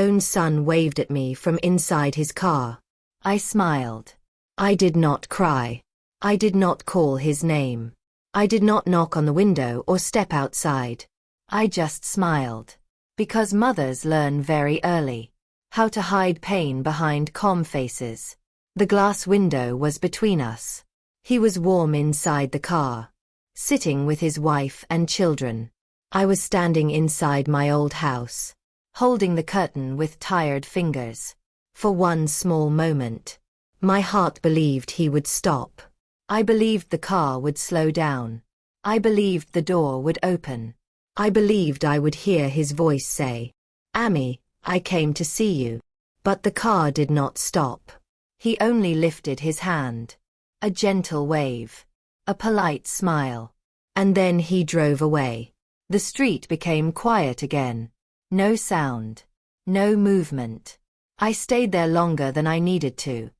own son waved at me from inside his car. I smiled. I did not cry. I did not call his name. I did not knock on the window or step outside. I just smiled. Because mothers learn very early how to hide pain behind calm faces. The glass window was between us. He was warm inside the car, sitting with his wife and children. I was standing inside my old house, holding the curtain with tired fingers. For one small moment, my heart believed he would stop. I believed the car would slow down. I believed the door would open. I believed I would hear his voice say, "Amy, I came to see you." But the car did not stop. He only lifted his hand. A gentle wave. A polite smile. And then he drove away. The street became quiet again. No sound. No movement. I stayed there longer than I needed to.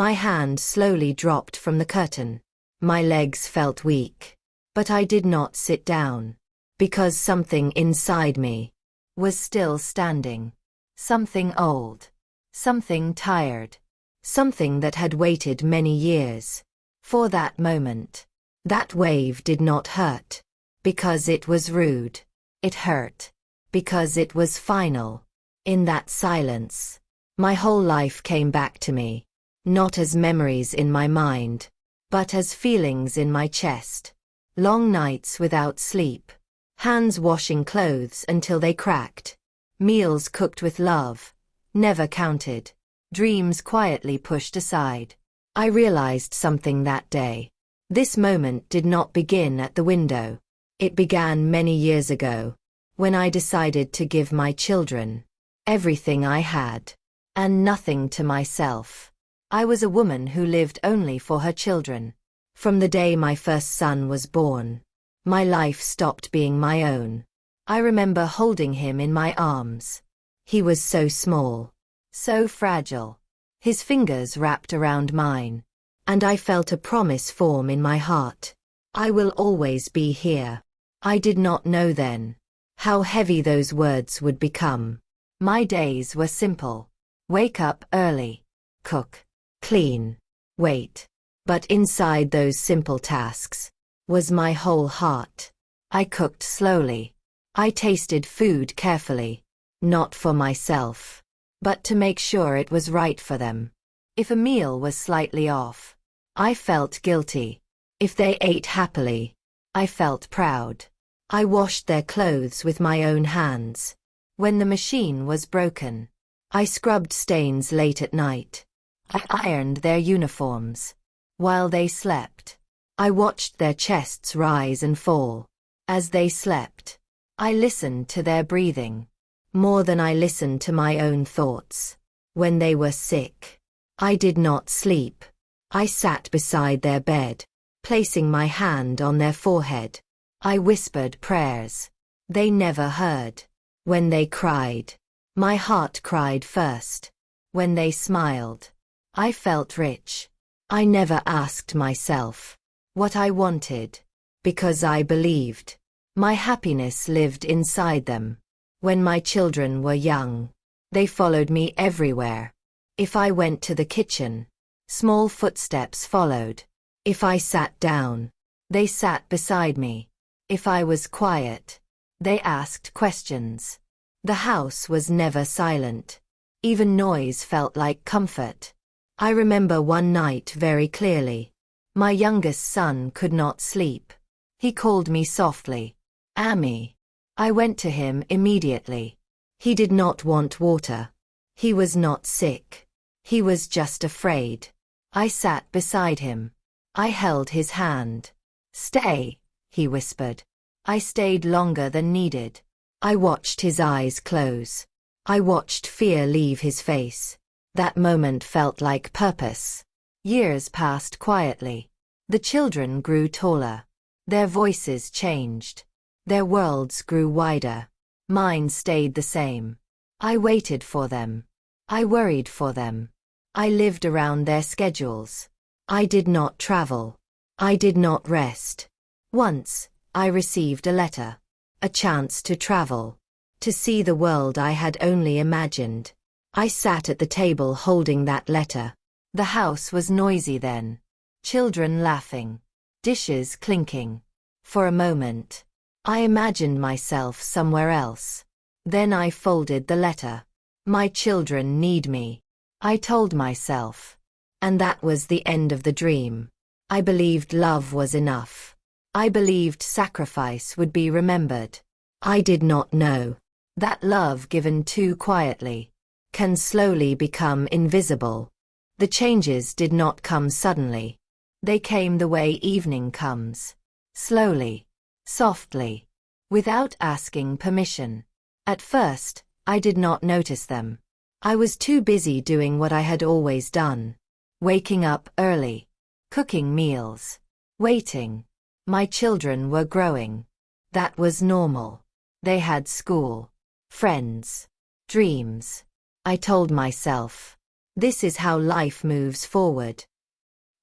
My hand slowly dropped from the curtain. My legs felt weak. But I did not sit down. Because something inside me was still standing. Something old. Something tired. Something that had waited many years for that moment. That wave did not hurt because it was rude. It hurt because it was final. In that silence, my whole life came back to me, not as memories in my mind, but as feelings in my chest. Long nights without sleep. Hands washing clothes until they cracked. Meals cooked with love, never counted. Dreams quietly pushed aside. I realized something that day. This moment did not begin at the window. It began many years ago, when I decided to give my children everything I had, and nothing to myself. I was a woman who lived only for her children. From the day my first son was born, my life stopped being my own. I remember holding him in my arms. He was so small, so fragile. His fingers wrapped around mine, and I felt a promise form in my heart. I will always be here. I did not know then how heavy those words would become. My days were simple. Wake up early, cook, clean, wait. But inside those simple tasks was my whole heart. I cooked slowly. I tasted food carefully, not for myself, but to make sure it was right for them. If a meal was slightly off, I felt guilty. If they ate happily, I felt proud. I washed their clothes with my own hands. When the machine was broken, I scrubbed stains late at night. I ironed their uniforms. While they slept, I watched their chests rise and fall. As they slept, I listened to their breathing, more than I listened to my own thoughts. When they were sick, I did not sleep. I sat beside their bed, placing my hand on their forehead. I whispered prayers. They never heard. When they cried, my heart cried first. When they smiled, I felt rich. I never asked myself what I wanted, because I believed my happiness lived inside them. When my children were young, they followed me everywhere. If I went to the kitchen, small footsteps followed. If I sat down, they sat beside me. If I was quiet, they asked questions. The house was never silent. Even noise felt like comfort. I remember one night very clearly. My youngest son could not sleep. He called me softly, "Amy." I went to him immediately. He did not want water. He was not sick. He was just afraid. I sat beside him. I held his hand. "Stay," he whispered. I stayed longer than needed. I watched his eyes close. I watched fear leave his face. That moment felt like purpose. Years passed quietly. The children grew taller. Their voices changed. Their worlds grew wider. Mine stayed the same. I waited for them. I worried for them. I lived around their schedules. I did not travel. I did not rest. Once, I received a letter. A chance to travel. to see the world I had only imagined. I sat at the table holding that letter. The house was noisy then. Children laughing. Dishes clinking. For a moment, I imagined myself somewhere else. Then I folded the letter. My children need me, I told myself. And that was the end of the dream. I believed love was enough. I believed sacrifice would be remembered. I did not know that love given too quietly can slowly become invisible. The changes did not come suddenly. They came the way evening comes. Slowly, softly, without asking permission. At first, I did not notice them. I was too busy doing what I had always done. Waking up early, cooking meals, waiting. My children were growing. That was normal. They had school, friends, dreams. I told myself, this is how life moves forward.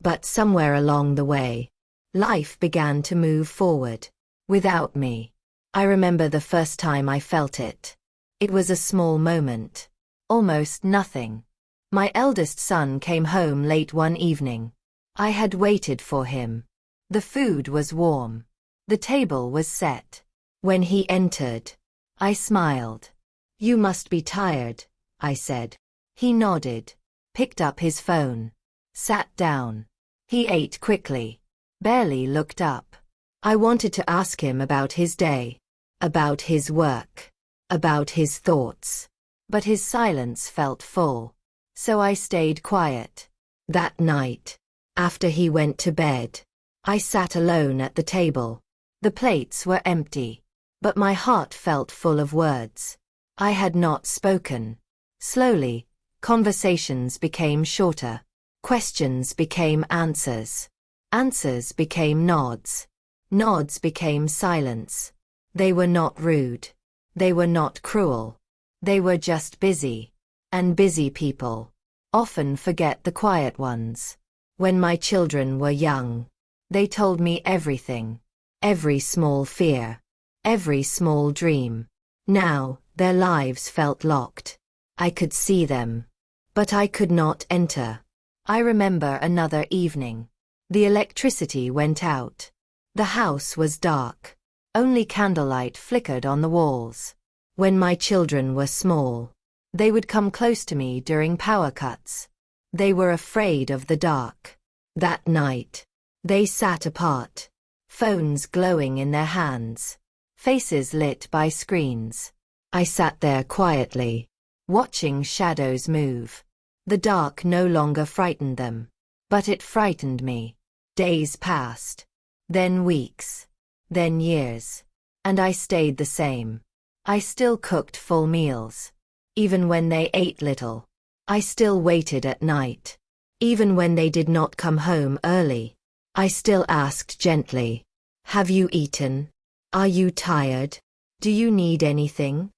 But somewhere along the way, life began to move forward. Without me. I remember the first time I felt it. It was a small moment. Almost nothing. My eldest son came home late one evening. I had waited for him. The food was warm. The table was set. When he entered, I smiled. You must be tired, I said. He nodded, picked up his phone, sat down. He ate quickly, barely looked up. I wanted to ask him about his day, about his work, about his thoughts. But his silence felt full. So I stayed quiet. That night, after he went to bed, I sat alone at the table. The plates were empty, but my heart felt full of words I had not spoken. Slowly, conversations became shorter. Questions became answers. Answers became nods. Nods became silence. They were not rude. They were not cruel. They were just busy. And busy people often forget the quiet ones. When my children were young, they told me everything. Every small fear. Every small dream. Now, their lives felt locked. I could see them. But I could not enter. I remember another evening. The electricity went out. The house was dark. Only candlelight flickered on the walls. When my children were small, they would come close to me during power cuts. They were afraid of the dark. That night, they sat apart, phones glowing in their hands, faces lit by screens. I sat there quietly, watching shadows move. The dark no longer frightened them, but it frightened me. Days passed, then weeks, then years, and I stayed the same. I still cooked full meals. Even when they ate little, I still waited at night. Even when they did not come home early, I still asked gently, have you eaten? Are you tired? Do you need anything?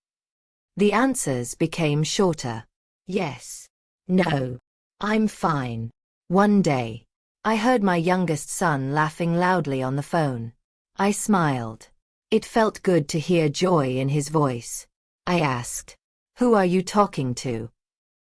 The answers became shorter. Yes. No. I'm fine. One day, I heard my youngest son laughing loudly on the phone. I smiled. It felt good to hear joy in his voice. I asked, who are you talking to?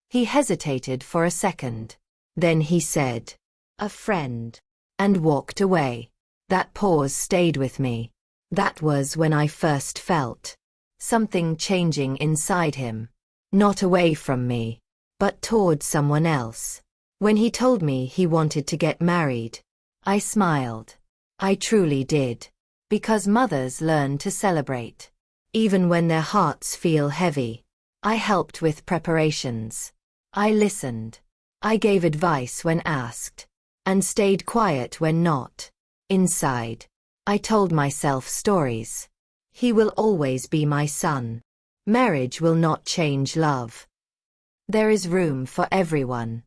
He hesitated for a second. Then he said, a friend, and walked away. That pause stayed with me. That was when I first felt something changing inside him. Not away from me, but toward someone else. When he told me he wanted to get married, I smiled. I truly did. Because mothers learn to celebrate. Even when their hearts feel heavy. I helped with preparations. I listened. I gave advice when asked. And stayed quiet when not. Inside, I told myself stories. He will always be my son. Marriage will not change love. There is room for everyone.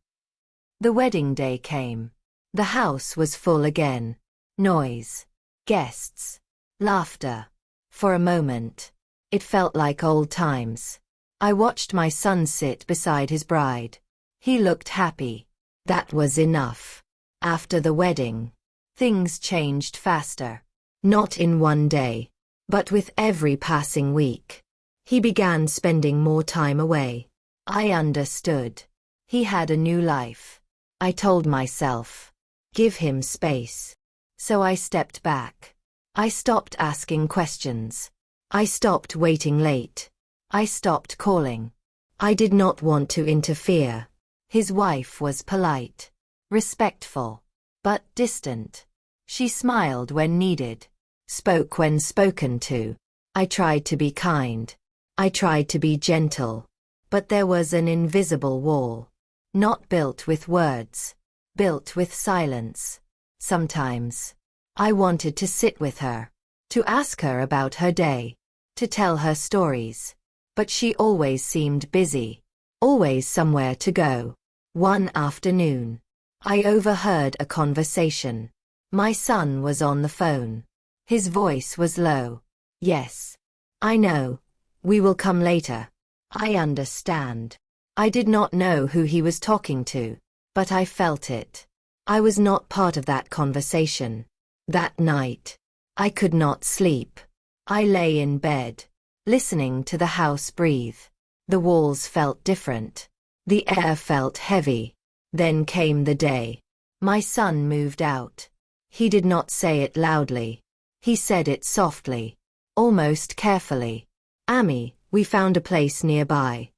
The wedding day came. The house was full again. Noise. Guests. Laughter. For a moment, it felt like old times. I watched my son sit beside his bride. He looked happy. That was enough. After the wedding, things changed faster. Not in one day, but with every passing week. He began spending more time away. I understood. He had a new life. I told myself, give him space. So I stepped back. I stopped asking questions. I stopped waiting late. I stopped calling. I did not want to interfere. His wife was polite, respectful, but distant. She smiled when needed, spoke when spoken to. I tried to be kind. I tried to be gentle. But there was an invisible wall. Not built with words, built with silence. Sometimes, I wanted to sit with her, to ask her about her day, to tell her stories. But she always seemed busy, always somewhere to go. One afternoon, I overheard a conversation. My son was on the phone. His voice was low. Yes. I know. We will come later. I understand. I did not know who he was talking to, but I felt it. I was not part of that conversation. That night, I could not sleep. I lay in bed, listening to the house breathe. The walls felt different. The air felt heavy. Then came the day. My son moved out. He did not say it loudly. He said it softly, almost carefully. Amy, we found a place nearby.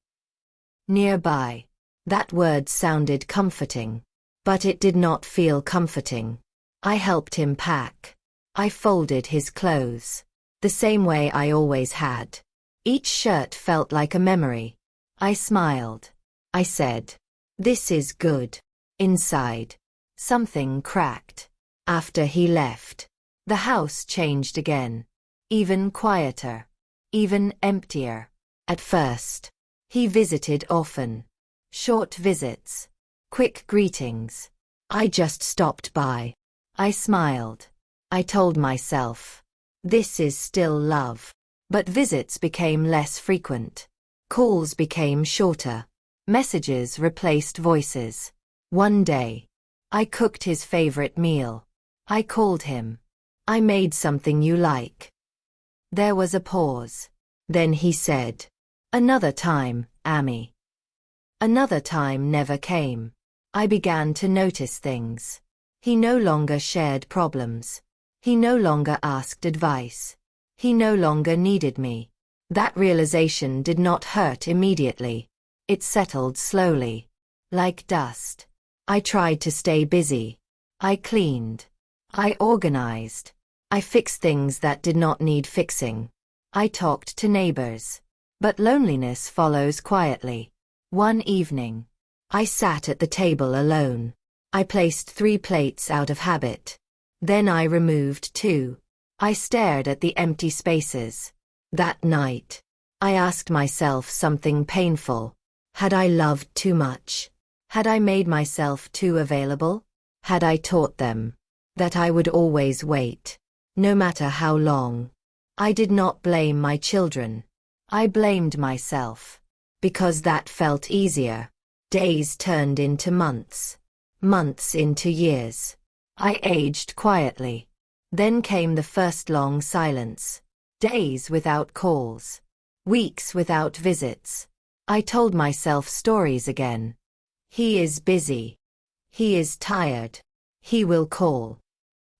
Nearby. That word sounded comforting. But it did not feel comforting. I helped him pack. I folded his clothes. The same way I always had. Each shirt felt like a memory. I smiled. I said, this is good. Inside, something cracked. After he left, the house changed again. Even quieter. Even emptier. At first, he visited often. Short visits. Quick greetings. I just stopped by. I smiled. I told myself, this is still love. But visits became less frequent. Calls became shorter. Messages replaced voices. One day, I cooked his favorite meal. I called him. I made something you like. There was a pause. Then he said, another time, Amy. Another time never came. I began to notice things. He no longer shared problems. He no longer asked advice. He no longer needed me. That realization did not hurt immediately. It settled slowly. Like dust. I tried to stay busy. I cleaned. I organized. I fixed things that did not need fixing. I talked to neighbors. But loneliness follows quietly. One evening, I sat at the table alone. I placed 3 plates out of habit. Then I removed 2. I stared at the empty spaces. That night, I asked myself something painful. Had I loved too much? Had I made myself too available? Had I taught them that I would always wait, no matter how long? I did not blame my children. I blamed myself. Because that felt easier. Days turned into months. Months into years. I aged quietly. Then came the first long silence. Days without calls. Weeks without visits. I told myself stories again. He is busy. He is tired. He will call.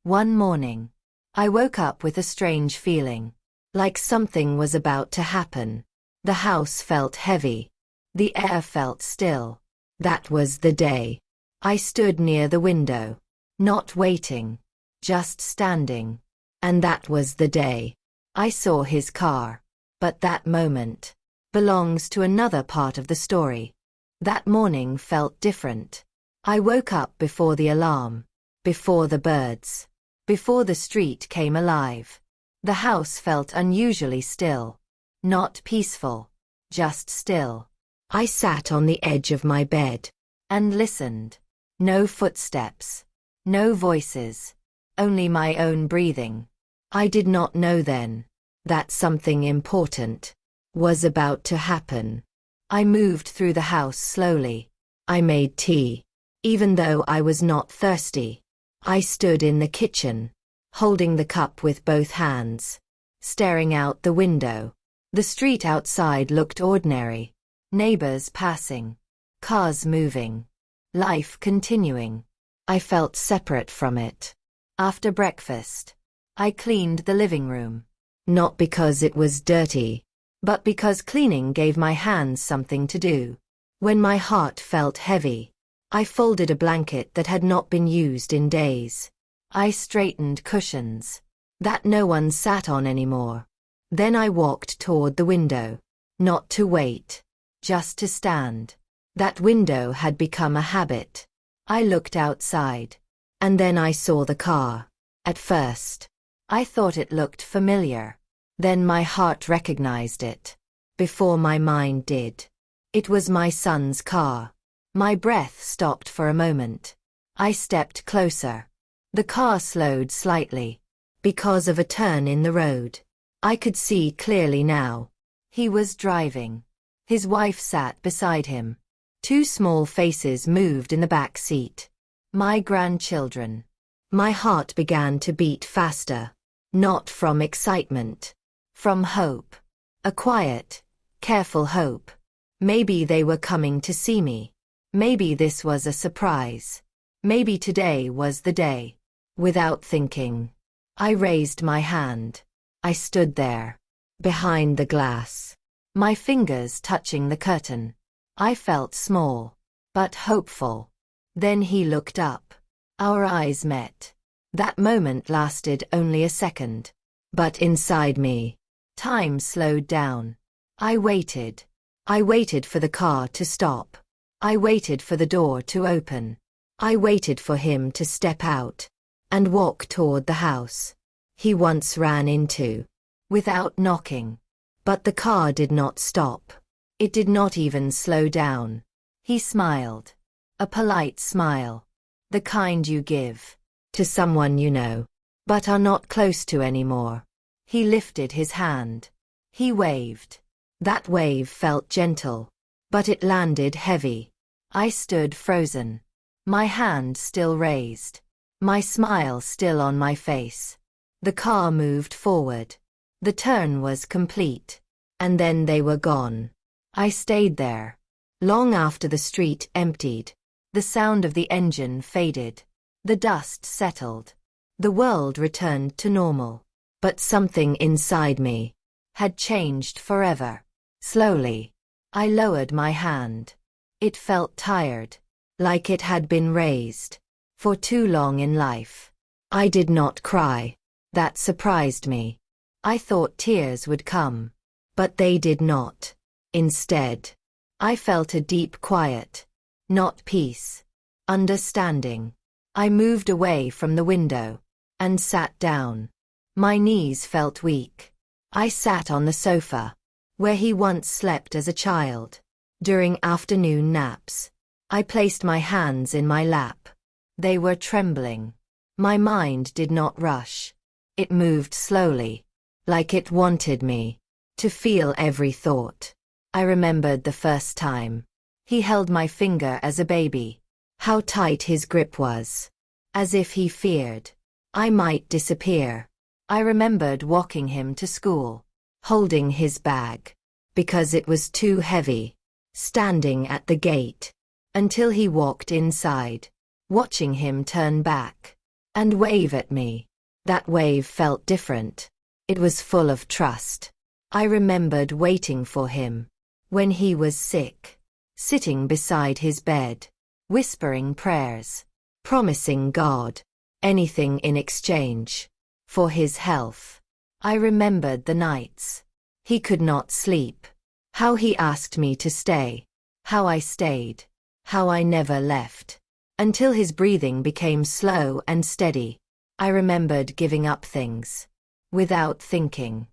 One morning, I woke up with a strange feeling. Like something was about to happen. The house felt heavy. The air felt still. That was the day. I stood near the window. Not waiting. Just standing. And that was the day. I saw his car. But that moment belongs to another part of the story. That morning felt different. I woke up before the alarm. Before the birds. Before the street came alive. The house felt unusually still. Not peaceful. Just still. I sat on the edge of my bed. And listened. No footsteps. No voices. Only my own breathing. I did not know then that something important was about to happen. I moved through the house slowly. I made tea. Even though I was not thirsty. I stood in the kitchen, holding the cup with both hands, staring out the window. The street outside looked ordinary. Neighbors passing. Cars moving. Life continuing. I felt separate from it. After breakfast, I cleaned the living room. Not because it was dirty, but because cleaning gave my hands something to do. When my heart felt heavy, I folded a blanket that had not been used in days. I straightened cushions that no one sat on anymore. Then I walked toward the window. Not to wait, just to stand. That window had become a habit. I looked outside. And then I saw the car. At first, I thought it looked familiar. Then my heart recognized it. Before my mind did. It was my son's car. My breath stopped for a moment. I stepped closer. The car slowed slightly. Because of a turn in the road. I could see clearly now. He was driving. His wife sat beside him. Two small faces moved in the back seat. My grandchildren. My heart began to beat faster. Not from excitement. From hope. A quiet, careful hope. Maybe they were coming to see me. Maybe this was a surprise. Maybe today was the day. Without thinking, I raised my hand. I stood there, behind the glass, my fingers touching the curtain. I felt small, but hopeful. Then he looked up. Our eyes met. That moment lasted only a second. But inside me, time slowed down. I waited. I waited for the car to stop. I waited for the door to open. I waited for him to step out and walk toward the house he once ran into, without knocking. But the car did not stop. It did not even slow down. He smiled. A polite smile. The kind you give to someone you know, but are not close to anymore. He lifted his hand. He waved. That wave felt gentle, but it landed heavy. I stood frozen. My hand still raised. My smile still on my face. The car moved forward. The turn was complete. And then they were gone. I stayed there. Long after the street emptied. The sound of the engine faded. The dust settled. The world returned to normal. But something inside me had changed forever. Slowly, I lowered my hand. It felt tired, like it had been raised for too long in life. I did not cry. That surprised me. I thought tears would come, but they did not. Instead, I felt a deep quiet. Not peace. Understanding. I moved away from the window and sat down. My knees felt weak. I sat on the sofa, where he once slept as a child. During afternoon naps, I placed my hands in my lap. They were trembling. My mind did not rush. It moved slowly, like it wanted me to feel every thought. I remembered the first time he held my finger as a baby. How tight his grip was. As if he feared I might disappear. I remembered walking him to school, holding his bag, because it was too heavy, standing at the gate, until he walked inside, watching him turn back, and wave at me. That wave felt different. It was full of trust. I remembered waiting for him, when he was sick, sitting beside his bed, whispering prayers, promising God anything in exchange for his health. I remembered the nights he could not sleep, how he asked me to stay, how I stayed, how I never left, until his breathing became slow and steady. I remembered giving up things without thinking.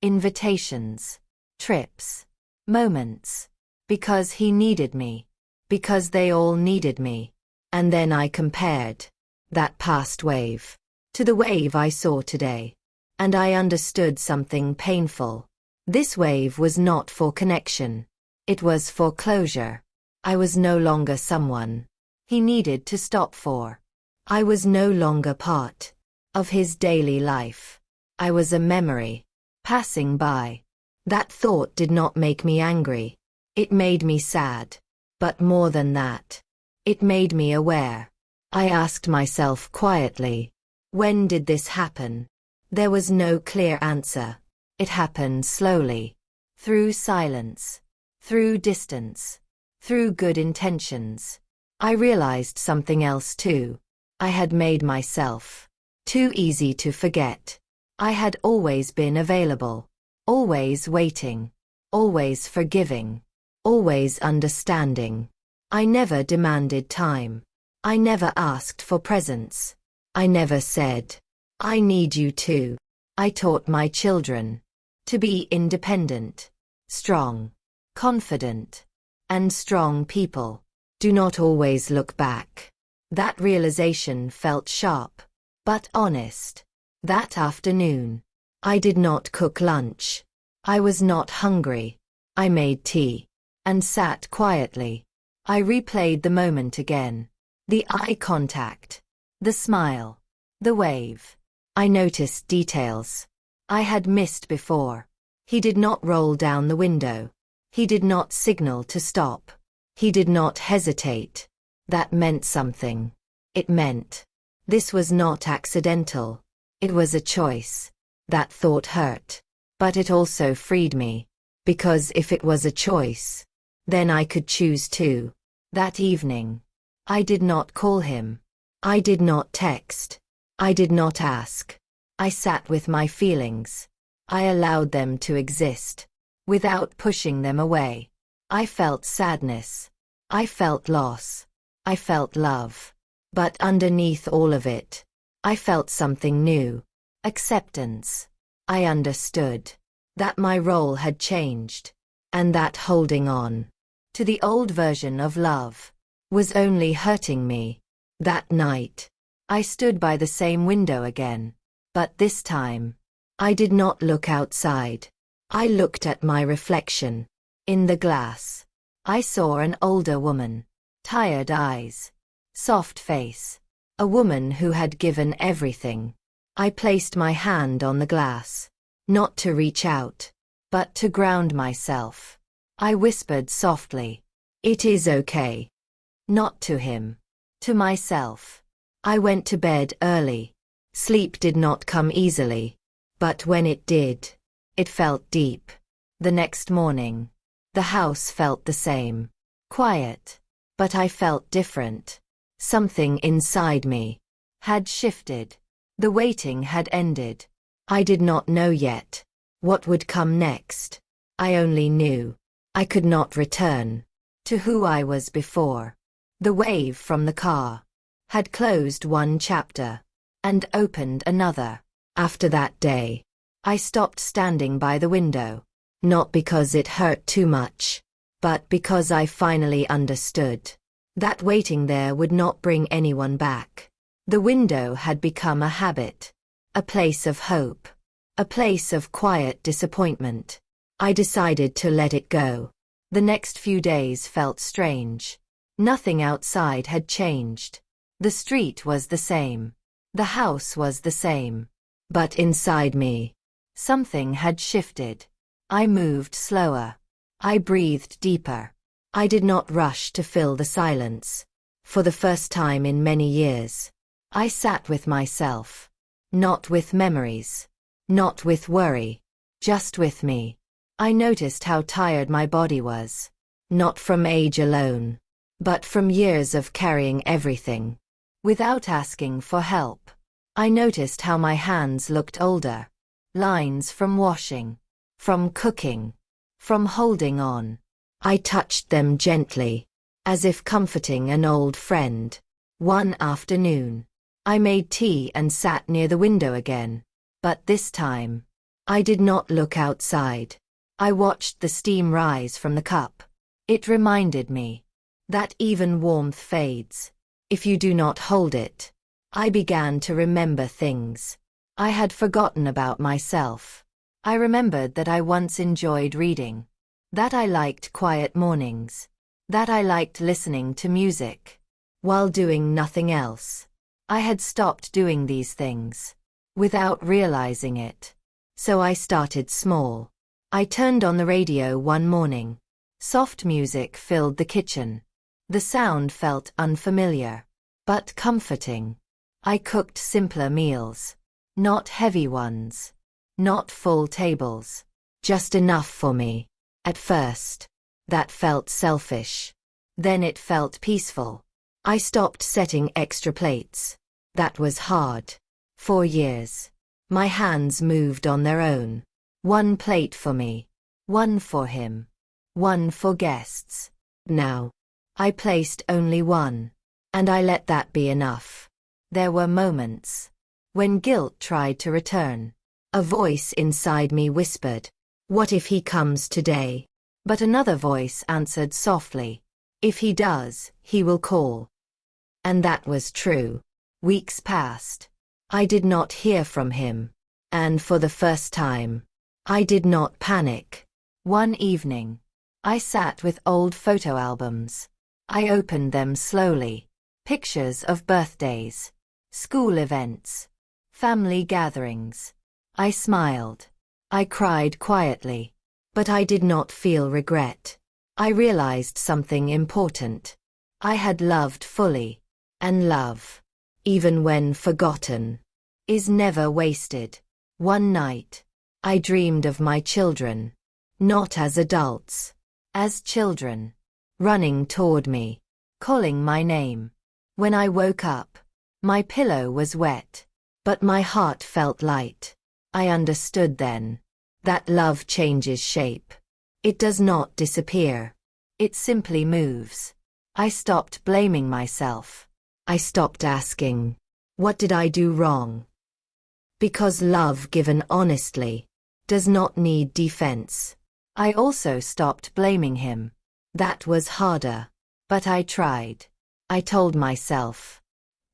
Invitations, trips, moments, because he needed me, because they all needed me. And then I compared that past wave to the wave I saw today. And I understood something painful. This wave was not for connection. It was for closure. I was no longer someone he needed to stop for. I was no longer part of his daily life. I was a memory, passing by, That thought did not make me angry. It made me sad. But more than that, it made me aware. I asked myself quietly, when did this happen? There was no clear answer. It happened slowly. Through silence. Through distance. Through good intentions. I realized something else too. I had made myself too easy to forget. I had always been available. Always waiting. Always forgiving. Always understanding. I never demanded time. I never asked for presents. I never said, I need you to. I taught my children to be independent, strong, confident, and strong people. Do not always look back. That realization felt sharp, but honest. That afternoon, I did not cook lunch. I was not hungry. I made tea and sat quietly. I replayed the moment again. The eye contact, the smile, the wave. I noticed details I had missed before. He did not roll down the window. He did not signal to stop. He did not hesitate. That meant something. It meant this was not accidental. It was a choice. That thought hurt. But it also freed me. Because if it was a choice, then I could choose too. That evening, I did not call him. I did not text. I did not ask. I sat with my feelings. I allowed them to exist, without pushing them away. I felt sadness. I felt loss. I felt love. But underneath all of it, I felt something new. Acceptance. I understood that my role had changed, and that holding on to the old version of love was only hurting me. That night, I stood by the same window again, but this time, I did not look outside. I looked at my reflection. In the glass, I saw an older woman. Tired eyes. Soft face. A woman who had given everything. I placed my hand on the glass. Not to reach out, but to ground myself. I whispered softly, "It is okay." Not to him. To myself. I went to bed early. Sleep did not come easily. But when it did, it felt deep. The next morning, the house felt the same. Quiet. But I felt different. Something inside me had shifted. The waiting had ended. I did not know yet what would come next. I only knew I could not return to who I was before. The wave from the car had closed one chapter and opened another. After that day, I stopped standing by the window, not because it hurt too much, but because I finally understood that waiting there would not bring anyone back. The window had become a habit, a place of hope, a place of quiet disappointment. I decided to let it go. The next few days felt strange. Nothing outside had changed. The street was the same. The house was the same. But inside me, something had shifted. I moved slower. I breathed deeper. I did not rush to fill the silence. For the first time in many years, I sat with myself. Not with memories. Not with worry. Just with me. I noticed how tired my body was. Not from age alone, but from years of carrying everything without asking for help. I noticed how my hands looked older. Lines from washing, from cooking, from holding on. I touched them gently, as if comforting an old friend. One afternoon, I made tea and sat near the window again. But this time, I did not look outside. I watched the steam rise from the cup. It reminded me that even warmth fades if you do not hold it. I began to remember things I had forgotten about myself. I remembered that I once enjoyed reading, that I liked quiet mornings, that I liked listening to music while doing nothing else. I had stopped doing these things without realizing it. So I started small. I turned on the radio one morning. Soft music filled the kitchen. The sound felt unfamiliar, but comforting. I cooked simpler meals. Not heavy ones. Not full tables. Just enough for me. At first, that felt selfish. Then it felt peaceful. I stopped setting extra plates. That was hard. For years, my hands moved on their own. One plate for me. One for him. One for guests. Now, I placed only one. And I let that be enough. There were moments when guilt tried to return. A voice inside me whispered, "What if he comes today?" But another voice answered softly, "If he does, he will call." And that was true. Weeks passed. I did not hear from him. And for the first time, I did not panic. One evening, I sat with old photo albums. I opened them slowly. Pictures of birthdays, school events, family gatherings. I smiled. I cried quietly. But I did not feel regret. I realized something important. I had loved fully. And love, even when forgotten, is never wasted. One night, I dreamed of my children. Not as adults. As children. Running toward me. Calling my name. When I woke up, my pillow was wet. But my heart felt light. I understood then that love changes shape. It does not disappear. It simply moves. I stopped blaming myself. I stopped asking, what did I do wrong? Because love given honestly does not need defense. I also stopped blaming him. That was harder. But I tried. I told myself,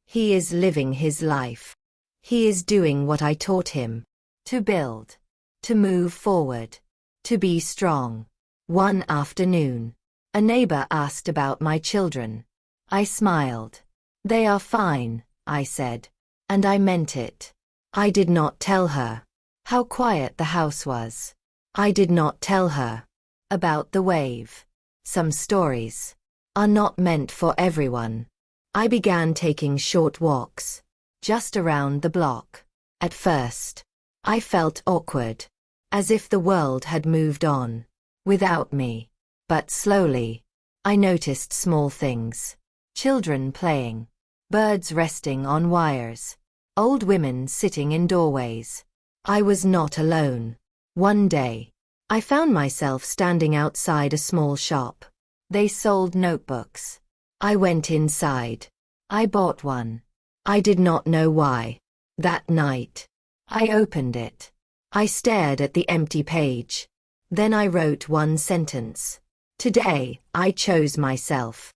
he is living his life. He is doing what I taught him. To build. To move forward. To be strong. One afternoon, a neighbor asked about my children. I smiled. They are fine, I said. And I meant it. I did not tell her how quiet the house was. I did not tell her about the wave. Some stories are not meant for everyone. I began taking short walks, just around the block. At first, I felt awkward, as if the world had moved on without me. But slowly, I noticed small things. Children playing, birds resting on wires, old women sitting in doorways. I was not alone. One day, I found myself standing outside a small shop. They sold notebooks. I went inside. I bought one. I did not know why. That night, I opened it. I stared at the empty page. Then I wrote one sentence. Today, I chose myself.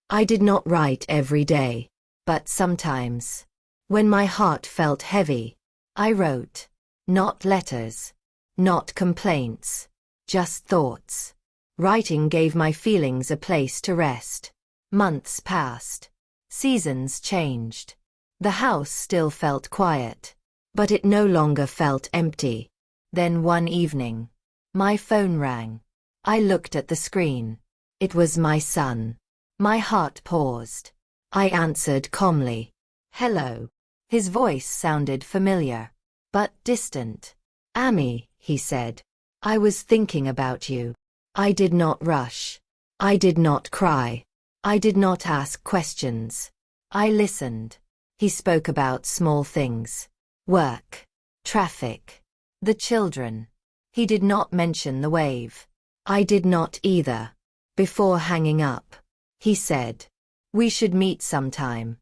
I did not write every day, but sometimes, when my heart felt heavy, I wrote. Not letters. Not complaints. Just thoughts. Writing gave my feelings a place to rest. Months passed. Seasons changed. The house still felt quiet, but it no longer felt empty. Then one evening, my phone rang. I looked at the screen. It was my son. My heart paused. I answered calmly. Hello. His voice sounded familiar, but distant. Amy, he said. I was thinking about you. I did not rush. I did not cry. I did not ask questions. I listened. He spoke about small things. Work. Traffic. The children. He did not mention the wave. I did not either. Before hanging up, he said, we should meet sometime.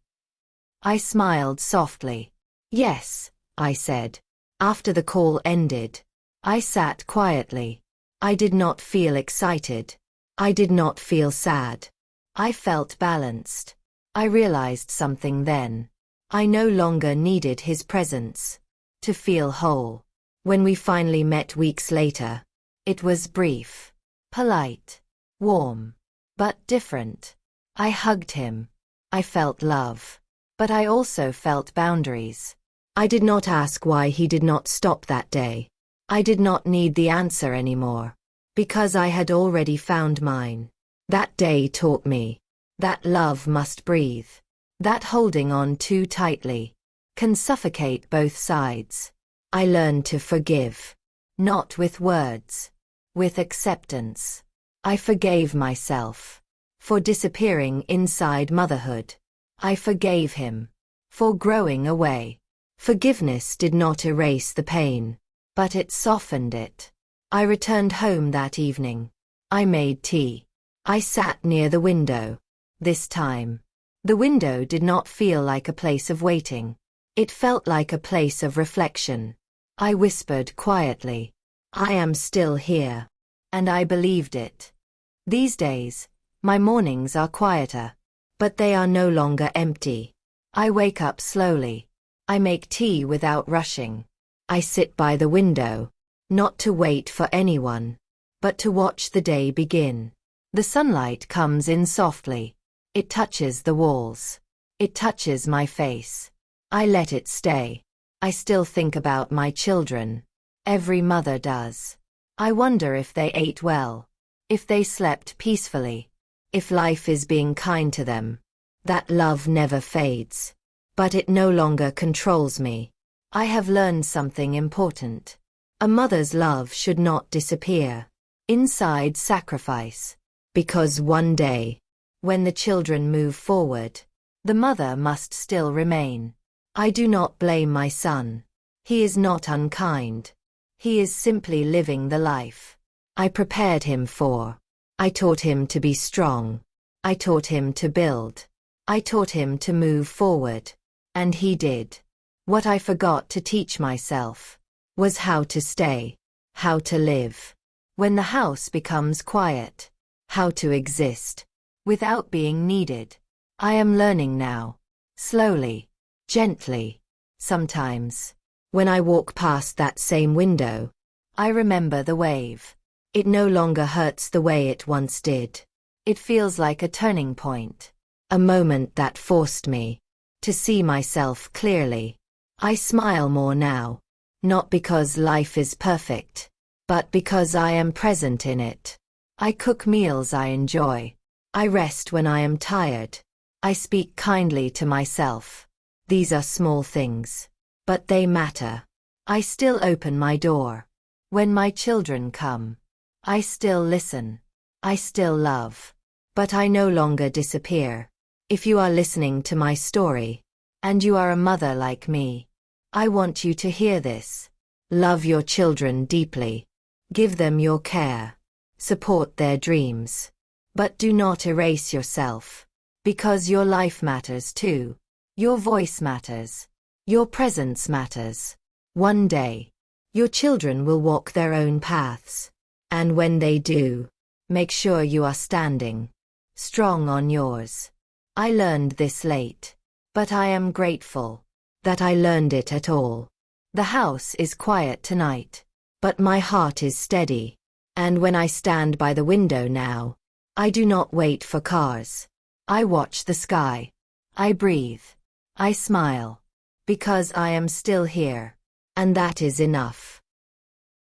I smiled softly. Yes, I said. After the call ended, I sat quietly. I did not feel excited. I did not feel sad. I felt balanced. I realized something then. I no longer needed his presence to feel whole. When we finally met weeks later, it was brief, polite, warm, but different. I hugged him. I felt love. But I also felt boundaries. I did not ask why he did not stop that day. I did not need the answer anymore, because I had already found mine. That day taught me that love must breathe, that holding on too tightly can suffocate both sides. I learned to forgive, not with words, with acceptance. I forgave myself for disappearing inside motherhood. I forgave him for growing away. Forgiveness did not erase the pain, but it softened it. I returned home that evening. I made tea. I sat near the window. This time, the window did not feel like a place of waiting. It felt like a place of reflection. I whispered quietly, "I am still here." And I believed it. These days, my mornings are quieter, but they are no longer empty. I wake up slowly. I make tea without rushing. I sit by the window, not to wait for anyone, but to watch the day begin. The sunlight comes in softly. It touches the walls. It touches my face. I let it stay. I still think about my children. Every mother does. I wonder if they ate well, if they slept peacefully, if life is being kind to them. That love never fades, but it no longer controls me. I have learned something important. A mother's love should not disappear inside sacrifice, because one day, when the children move forward, the mother must still remain. I do not blame my son. He is not unkind. He is simply living the life I prepared him for. I taught him to be strong. I taught him to build. I taught him to move forward. And he did. What I forgot to teach myself was how to stay, how to live when the house becomes quiet, how to exist without being needed. I am learning now, slowly, gently. Sometimes, when I walk past that same window, I remember the wave. It no longer hurts the way it once did. It feels like a turning point, a moment that forced me to see myself clearly. I smile more now, not because life is perfect, but because I am present in it. I cook meals I enjoy. I rest when I am tired. I speak kindly to myself. These are small things, but they matter. I still open my door when my children come. I still listen. I still love. But I no longer disappear. If you are listening to my story, and you are a mother like me, I want you to hear this. Love your children deeply. Give them your care. Support their dreams. But do not erase yourself. Because your life matters too. Your voice matters. Your presence matters. One day, your children will walk their own paths. And when they do, make sure you are standing strong on yours. I learned this late, but I am grateful that I learned it at all. The house is quiet tonight, but my heart is steady. And when I stand by the window now, I do not wait for cars. I watch the sky. I breathe. I smile. Because I am still here. And that is enough.